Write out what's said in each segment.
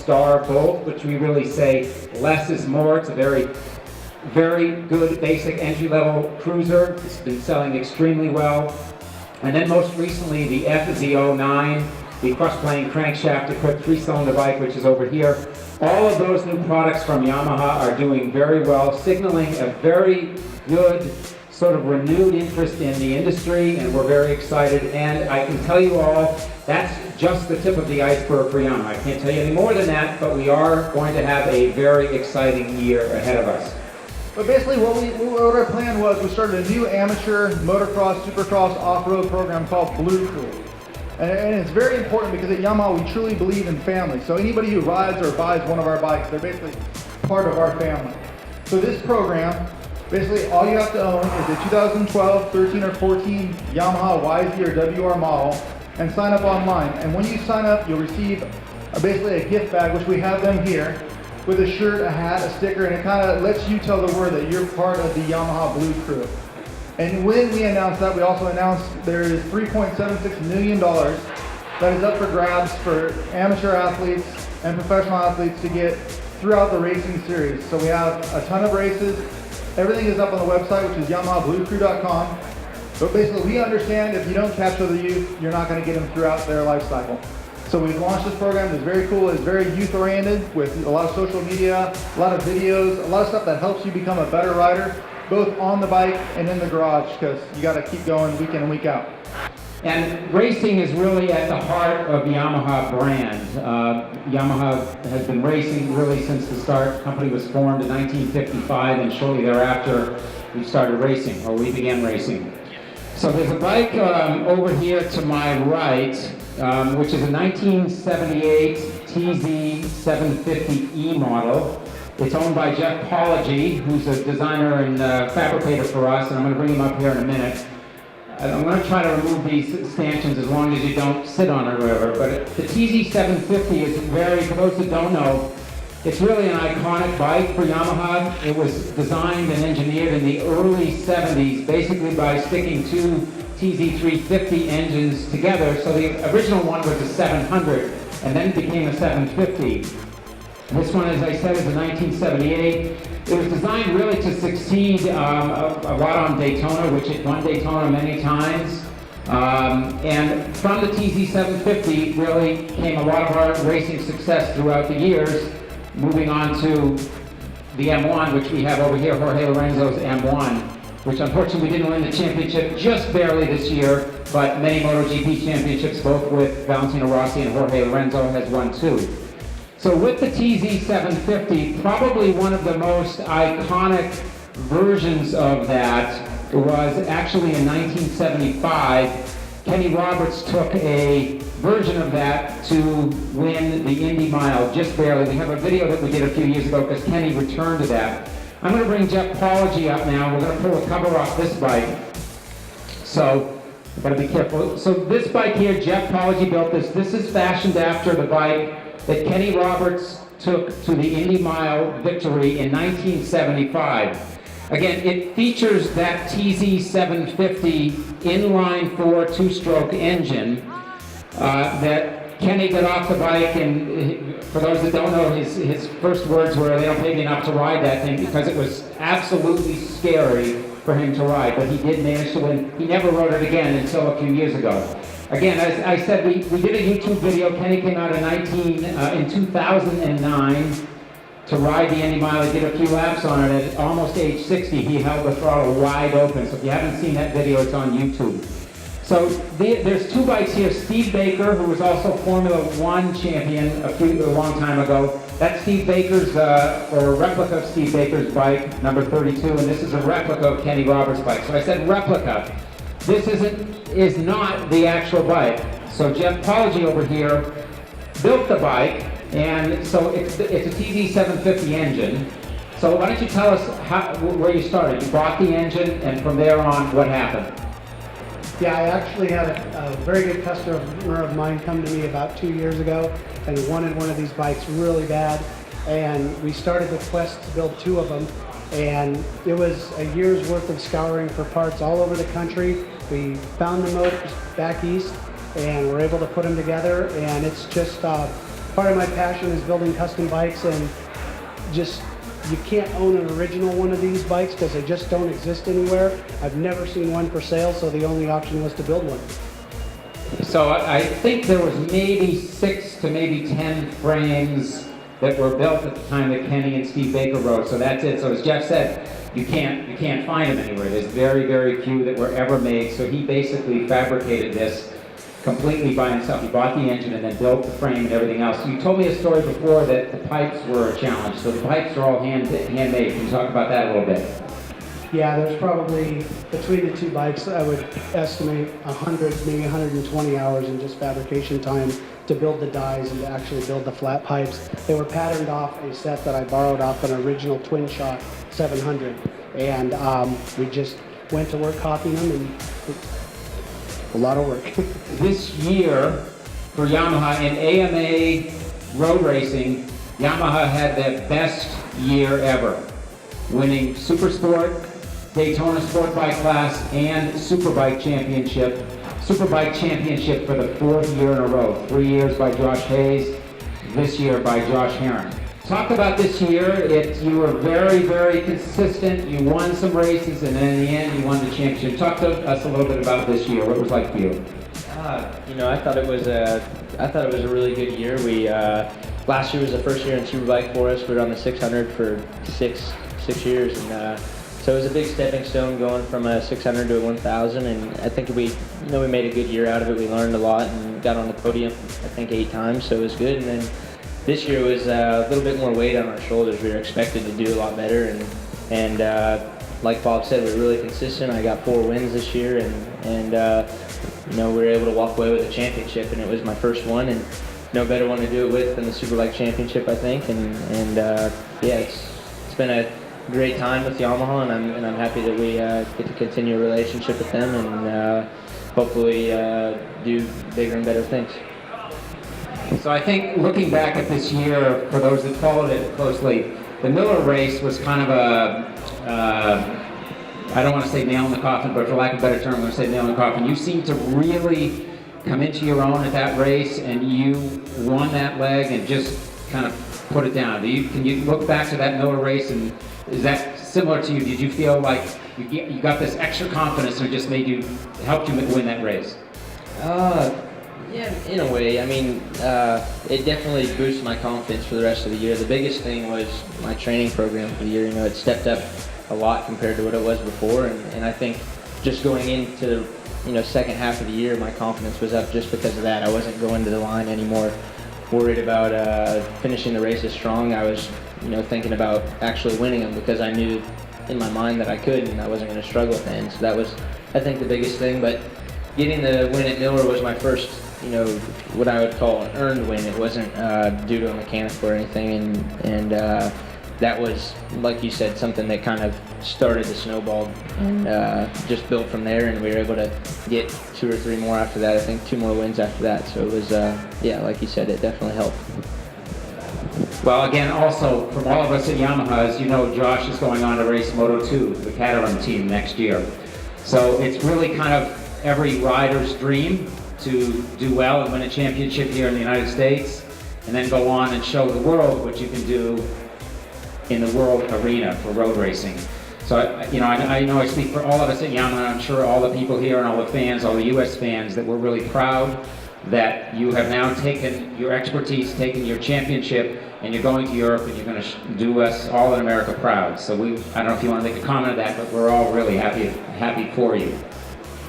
Star Bolt, which we really say less is more. It's a very, very good basic entry-level cruiser. It's been selling extremely well. And then most recently, the FZ09, the cross-plane crankshaft-equipped three-cylinder bike, which is over here. All of those new products from Yamaha are doing very well, signaling a very good sort of renewed interest in the industry, and we're very excited. And I can tell you all, that's just the tip of the iceberg for Yamaha. I can't tell you any more than that, but we are going to have a very exciting year ahead of us. But basically what our plan was, we started a new amateur motocross, supercross, off-road program called Blue Crew. And it's very important because at Yamaha we truly believe in family. So anybody who rides or buys one of our bikes, they're basically part of our family. So this program, basically all you have to own is a 2012, 13, or 14 Yamaha YZ or WR model and sign up online. And when you sign up, you'll receive basically a gift bag, which we have them here, with a shirt, a hat, a sticker, and it kind of lets you tell the world that you're part of the Yamaha Blue Crew. And when we announced that, we also announced there is $3.76 million that is up for grabs for amateur athletes and professional athletes to get throughout the racing series. So we have a ton of races. Everything is up on the website, which is YamahaBlueCrew.com. But basically, we understand if you don't capture the youth, you're not going to get them throughout their life cycle. So we've launched this program. It's very cool. It's very youth-oriented with a lot of social media, a lot of videos, a lot of stuff that helps you become a better rider, both on the bike and in the garage, because you got to keep going week in and week out. And racing is really at the heart of the Yamaha brand. Yamaha has been racing really since the start. The company was formed in 1955, and shortly thereafter we started racing, or we began racing. So there's a bike over here to my right, which is a 1978 TZ750E model. It's owned by Jeff Pology, who's a designer and fabricator for us, and I'm going to bring him up here in a minute. I'm going to try to remove these stanchions as long as you don't sit on it or whatever, but the TZ750 is very, for those that don't know, it's really an iconic bike for Yamaha. It was designed and engineered in the early 70s, basically by sticking two TZ350 engines together. So the original one was a 700, and then it became a 750. This one, as I said, is a 1978. It was designed really to succeed a lot on Daytona, which it won Daytona many times. And from the TZ750 really came a lot of our racing success throughout the years, moving on to the M1, which we have over here, Jorge Lorenzo's M1, which unfortunately we didn't win the championship just barely this year, but many MotoGP championships, both with Valentino Rossi and Jorge Lorenzo, has won too. So with the TZ750, probably one of the most iconic versions of that was actually in 1975. Kenny Roberts took a version of that to win the Indy Mile, just barely. We have a video that we did a few years ago because Kenny returned to that. I'm going to bring Jeff Pology up now. We're going to pull the cover off this bike. So, I've got to be careful. So this bike here, Jeff Pology built this. This is fashioned after the bike that Kenny Roberts took to the Indy Mile victory in 1975. Again, it features that TZ750 inline-4 two-stroke engine that Kenny got off the bike, and for those that don't know, his first words were, "They don't pay me enough to ride that thing," because it was absolutely scary for him to ride, but he did manage to win. He never rode it again until a few years ago. Again, as I said, we did a YouTube video. Kenny came out in 2009 to ride the Indy Mile. He did a few laps on it. At almost age 60, he held the throttle wide open. So if you haven't seen that video, it's on YouTube. So there's two bikes here. Steve Baker, who was also Formula One champion a long time ago. That's Steve Baker's, or a replica of Steve Baker's bike, number 32, and this is a replica of Kenny Roberts' bike. So I said replica. This is not the actual bike. So Jeff Pology over here built the bike, and so it's a TZ750 engine. So why don't you tell us where you started? You bought the engine, and from there on, what happened? Yeah, I actually had a very good customer of mine come to me about 2 years ago and wanted one of these bikes really bad. And we started the quest to build two of them. And it was a year's worth of scouring for parts all over the country. We found the motors back east and were able to put them together. And it's just part of my passion is building custom bikes, and just you can't own an original one of these bikes because they just don't exist anywhere. I've never seen one for sale, so the only option was to build one. So I think there was maybe 6 to maybe 10 frames that were built at the time that Kenny and Steve Baker rode. So that's it. So as Jeff said, you can't find them anywhere. There's very, very few that were ever made. So he basically fabricated this completely by himself. He bought the engine and then built the frame and everything else. You told me a story before that the pipes were a challenge. So the pipes are all handmade. Can you talk about that a little bit? Yeah, there's probably, between the two bikes, I would estimate 100, maybe 120 hours in just fabrication time to build the dies and to actually build the flat pipes. They were patterned off a set that I borrowed off an original Twin Shot 700. And we just went to work copying them, and a lot of work. This year, for Yamaha in AMA road racing, Yamaha had their best year ever, winning Super Sport, Daytona Sportbike class, and Superbike championship. Superbike championship for the 4th year in a row. 3 years by Josh Hayes, this year by Josh Herrin. Talk about this year. You were very, very consistent. You won some races, and then in the end, you won the championship. Talk to us a little bit about this year. What it was like for you? I thought it was a really good year. Last year was the first year in Superbike for us. We were on the 600 for six years, and so it was a big stepping stone going from a 600 to a 1000. And I think we made a good year out of it. We learned a lot and got on the podium, I think 8 times, so it was good. And then this year was a little bit more weight on our shoulders. We were expected to do a lot better, and like Bob said, we were really consistent. I got 4 wins this year, and we were able to walk away with a championship, and it was my first one, and no better one to do it with than the Superbike championship, I think. And it's been a great time with Yamaha, and I'm happy that we get to continue a relationship with them, and hopefully do bigger and better things. So I think looking back at this year, for those that followed it closely, the Miller race was kind of I don't want to say nail in the coffin, but for lack of a better term, I'm going to say nail in the coffin. You seemed to really come into your own at that race, and you won that leg and just kind of put it down. Can you look back to that Miller race, and is that similar to you? Did you feel like you got this extra confidence and it just helped you win that race? Yeah, in a way. I mean, it definitely boosted my confidence for the rest of the year. The biggest thing was my training program for the year. It stepped up a lot compared to what it was before, and I think just going into the second half of the year, my confidence was up just because of that. I wasn't going to the line anymore worried about finishing the races strong. I was thinking about actually winning them because I knew in my mind that I could, and I wasn't going to struggle at the end. So that was, I think, the biggest thing. But getting the win at Miller was my first, what I would call an earned win. It wasn't due to a mechanic or anything, and that was, like you said, something that kind of started the snowball and just built from there, and we were able to get 2 or 3 more after that. I think 2 more wins after that. So it was, like you said, it definitely helped. Well, again, also, from all of us at Yamaha, as you know, Josh is going on to race Moto2, the Caterham team, next year. So it's really kind of every rider's dream to do well and win a championship here in the United States, and then go on and show the world what you can do in the world arena for road racing. So, I know I speak for all of us at Yamaha, and I'm sure all the people here and all the fans, all the U.S. fans, that we're really proud that you have now taken your expertise, taken your championship, and you're going to Europe, and you're going to do us all in America proud. So I don't know if you want to make a comment on that, but we're all really happy for you.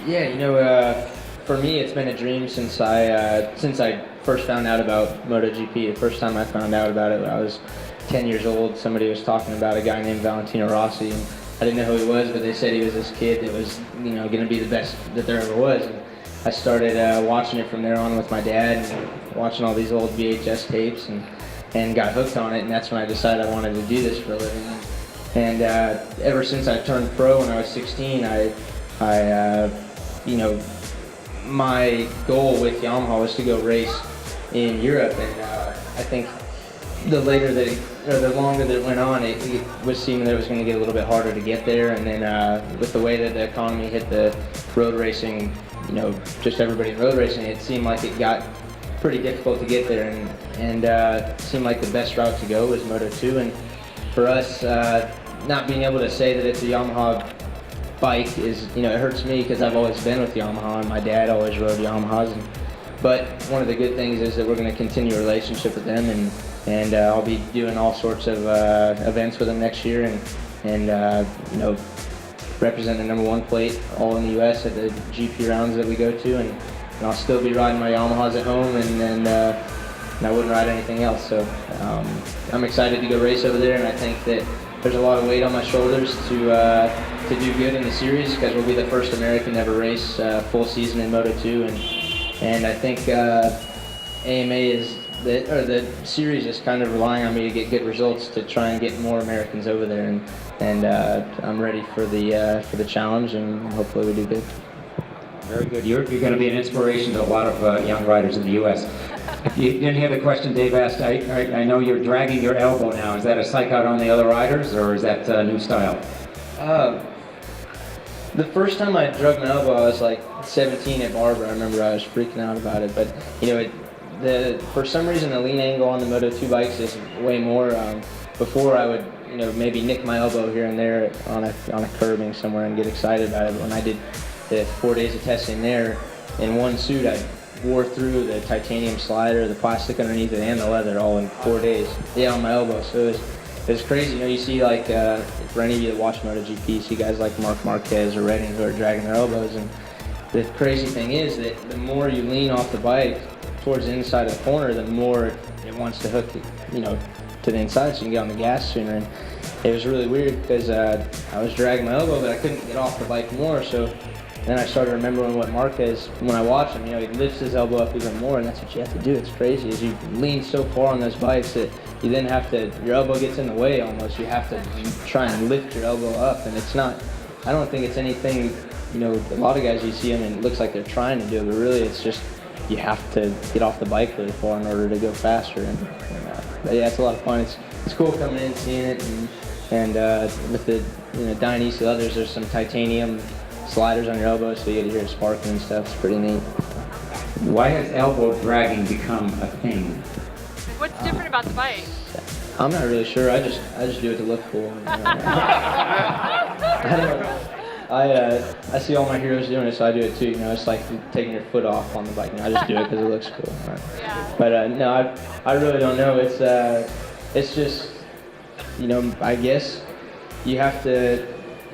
Yeah, for me, it's been a dream since I first found out about MotoGP. The first time I found out about it, I was 10 years old. Somebody was talking about a guy named Valentino Rossi, and I didn't know who he was, but they said he was this kid that was, going to be the best that there ever was. And I started watching it from there on with my dad, and watching all these old VHS tapes, and got hooked on it. And that's when I decided I wanted to do this for a living. And ever since I turned pro when I was 16, my goal with Yamaha was to go race in Europe, and I think the longer that it went on, it was seeming that it was going to get a little bit harder to get there. And then with the way that the economy hit the road racing, just everybody in road racing, it seemed like it got pretty difficult to get there, and it seemed like the best route to go was Moto2. And for us, not being able to say that it's a Yamaha bike is, it hurts me because I've always been with Yamaha, and my dad always rode Yamahas. But one of the good things is that we're going to continue a relationship with them, and I'll be doing all sorts of events with them next year, and represent the #1 plate all in the U.S. at the GP rounds that we go to, and I'll still be riding my Yamahas at home, and I wouldn't ride anything else. So I'm excited to go race over there, and I think that there's a lot of weight on my shoulders to do good in the series, because we'll be the first American to ever race full season in Moto2, and I think AMA the series is kind of relying on me to get good results to try and get more Americans over there, and I'm ready for the challenge, and hopefully we do good. Very good. You're going to be an inspiration to a lot of young riders in the U.S. If you didn't hear the question Dave asked, I know you're dragging your elbow now. Is that a psych out on the other riders, or is that a new style? The first time I drug my elbow, I was like 17 at Barber. I remember I was freaking out about it, but for some reason the lean angle on the Moto2 bikes is way more. Before I would maybe nick my elbow here and there on a curbing somewhere and get excited about it. But when I did the 4 days of testing there, in one suit I wore through the titanium slider, the plastic underneath it, and the leather all in 4 days. Yeah, on my elbow. So it was crazy. You see, like, for any of you that watch MotoGP, you see guys like Marc Marquez or Redding who are dragging their elbows. And the crazy thing is that the more you lean off the bike towards the inside of the corner, the more it wants to hook, to the inside so you can get on the gas sooner. And it was really weird because I was dragging my elbow, but I couldn't get off the bike more. So then I started remembering what Marquez, when I watch him, he lifts his elbow up even more, and that's what you have to do. It's crazy, is you lean so far on those bikes that you then have to, your elbow gets in the way almost. You have to try and lift your elbow up, and it's not, I don't think it's anything, a lot of guys you see them and it looks like they're trying to do it, but really it's just, you have to get off the bike really far in order to go faster. But yeah, it's a lot of fun. It's cool coming in, seeing it, and with the Dyne East and others, there's some titanium sliders on your elbows, so you get to hear it sparking and stuff. It's pretty neat. Why has elbow dragging become a thing? What's different about the bike? I'm not really sure. I just do it to look cool. I see all my heroes doing it, so I do it too. It's like taking your foot off on the bike. I just do it because it looks cool. Yeah. But no, I really don't know. It's just, I guess you have to.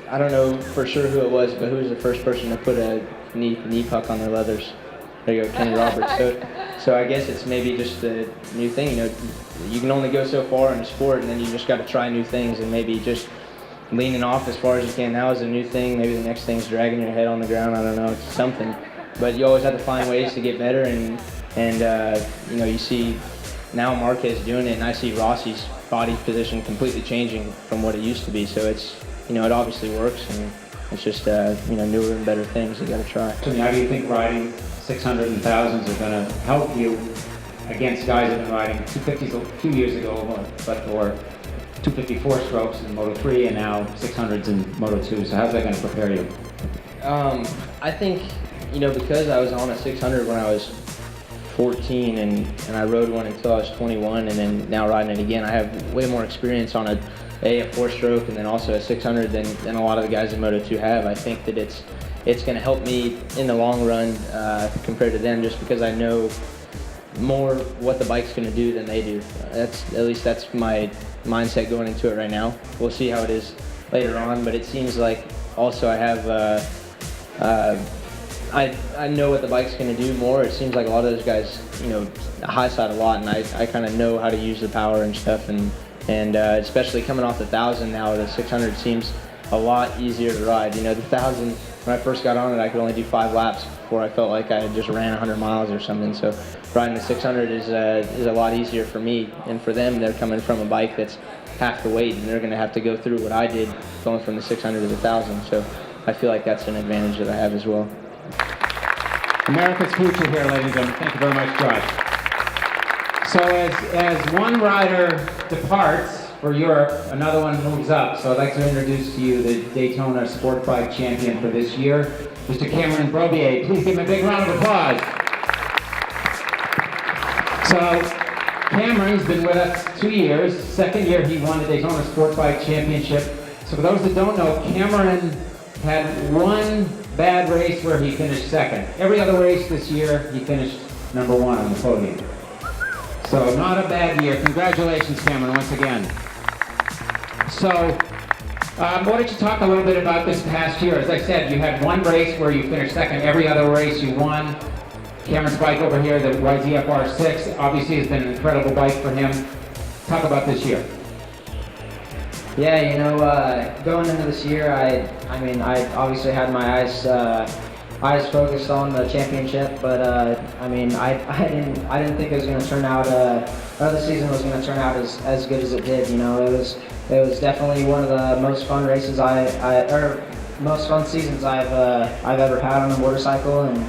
I don't know for sure who it was, but who was the first person to put a knee puck on their leathers? There you go, Kenny Roberts. So I guess it's maybe just a new thing. You can only go so far in a sport, and then you just got to try new things, and maybe just leaning off as far as you can now is a new thing. Maybe the next thing's dragging your head on the ground. I don't know. It's something, but you always have to find ways to get better, and you see now Marquez doing it, and I see Rossi's body position completely changing from what it used to be. So it's it obviously works, and it's just newer and better things you got to try. So how do you think riding 600 and thousands are going to help you against guys that have been riding 250s a few years ago, or 254 strokes in Moto3 and now 600s in Moto2? So how's that going to prepare you? I think because I was on a 600 when I was 14 and I rode one until I was 21, and then now riding it again, I have way more experience on a 4-stroke and then also a 600 than a lot of the guys in Moto2 have. I think that it's going to help me in the long run compared to them, just because I know more what the bike's going to do than they do. That's my mindset going into it right now. We'll see how it is later on, but it seems like also I have I know what the bike's going to do more. It seems like a lot of those guys high side a lot, and I kind of know how to use the power and stuff, and especially coming off the 1000 now, the 600 seems a lot easier to ride. The 1000, when I first got on it, I could only do 5 laps before I felt like I had just ran 100 miles or something. So riding the 600 is a lot easier for me, and for them, they're coming from a bike that's half the weight, and they're going to have to go through what I did going from the 600 to the 1000. So I feel like that's an advantage that I have as well. America's future here, ladies and gentlemen. Thank you very much, Josh. So as one rider departs for Europe, another one moves up. So I'd like to introduce to you the Daytona Sportbike champion for this year, Mr. Beaubier. Please give him a big round of applause. So Cameron's been with us 2 years. Second year he won the Daytona Sportbike Championship. So for those that don't know, Cameron had one bad race where he finished second. Every other race this year he finished number 1 on the podium. So not a bad year. Congratulations, Cameron, once again. So why don't you talk a little bit about this past year? As I said, you had one race where you finished second. Every other race you won. Cameron's bike over here, the YZF-R6, obviously has been an incredible bike for him. Talk about this year. Yeah, you know, going into this year, I mean, I obviously had my eyes focused on the championship, but I mean, I didn't think it was going to turn out, or the season was going to turn out as good as it did. You know, it was definitely one of the most fun races or most fun seasons I've ever had on a motorcycle, and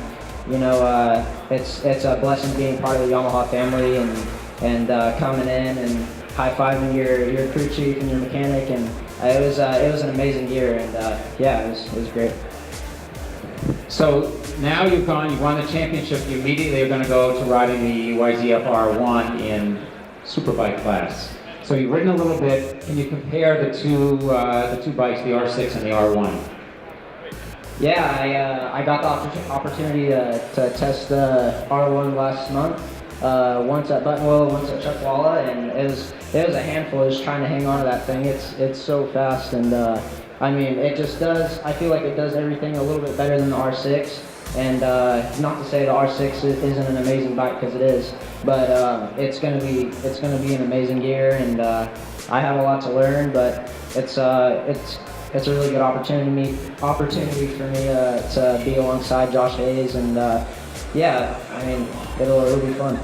you know, it's a blessing being part of the Yamaha family and coming in and high-fiving your crew chief and your mechanic, and it was an amazing year, and yeah, it was great. So now you've won the championship, you immediately are going to go to riding the YZF-R1 in Superbike class. So you've ridden a little bit. Can you compare the two bikes, the R6 and the R1? Yeah, I got the opportunity to test the R1 last month. Once at Buttonwell, once at Chuckwalla, and it was a handful just trying to hang on to that thing. It's so fast, and I mean, it just does. I feel like it does everything a little bit better than the R6. And not to say the R6 isn't an amazing bike, because it is, but it's gonna be an amazing gear, and I have a lot to learn, but it's a really good opportunity for me to be alongside Josh Hayes, and yeah, I mean, it'll be fun.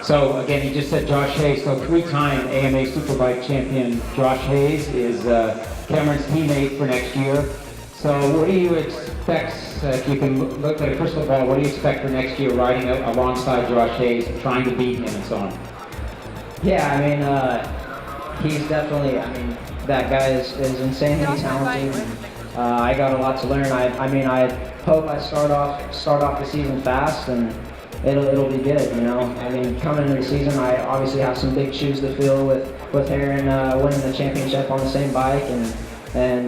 So again, you just said Josh Hayes, so 3-time AMA Superbike champion Josh Hayes is Cameron's teammate for next year. So what do you expect, if you can look at a crystal ball, what do you expect for next year riding alongside Josh Hayes, trying to beat him and so on? Yeah, I mean, he's definitely, I mean, that guy is insanely talented. And, I got a lot to learn. I mean, I hope I start off the season fast, and it'll be good, you know. I mean, coming into the season, I obviously have some big shoes to fill with Herrin winning the championship on the same bike,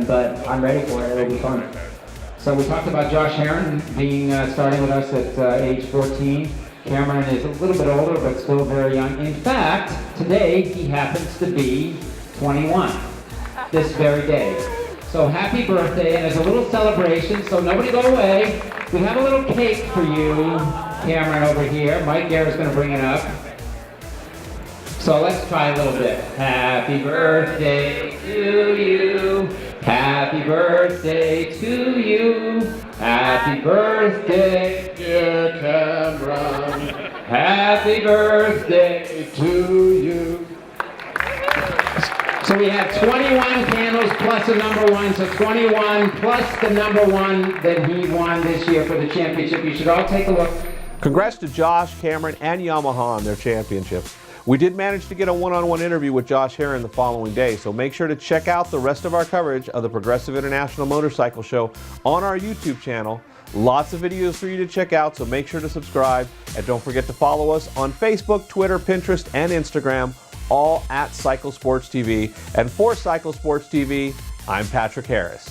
but I'm ready for it. It'll be fun. So we talked about Josh Herrin being starting with us at age 14. Cameron is a little bit older, but still very young. In fact, today he happens to be 21, this very day. So happy birthday, and there's a little celebration, so nobody go away. We have a little cake for you, Cameron, over here. Mike Garrett's going to bring it up. So let's try a little bit. Happy birthday to you. Happy birthday to you. Happy birthday, dear Cameron. Happy birthday to you. So we have 21 candles plus a number 1, so 21 plus the number 1 that he won this year for the championship. You should all take a look. Congrats to Josh, Cameron, and Yamaha on their championship. We did manage to get a one-on-one interview with Josh Herrin the following day, so make sure to check out the rest of our coverage of the Progressive International Motorcycle Show on our YouTube channel. Lots of videos for you to check out, so make sure to subscribe, and don't forget to follow us on Facebook, Twitter, Pinterest, and Instagram, all at Cycle Sports TV. And for Cycle Sports TV, I'm Patrick Harris.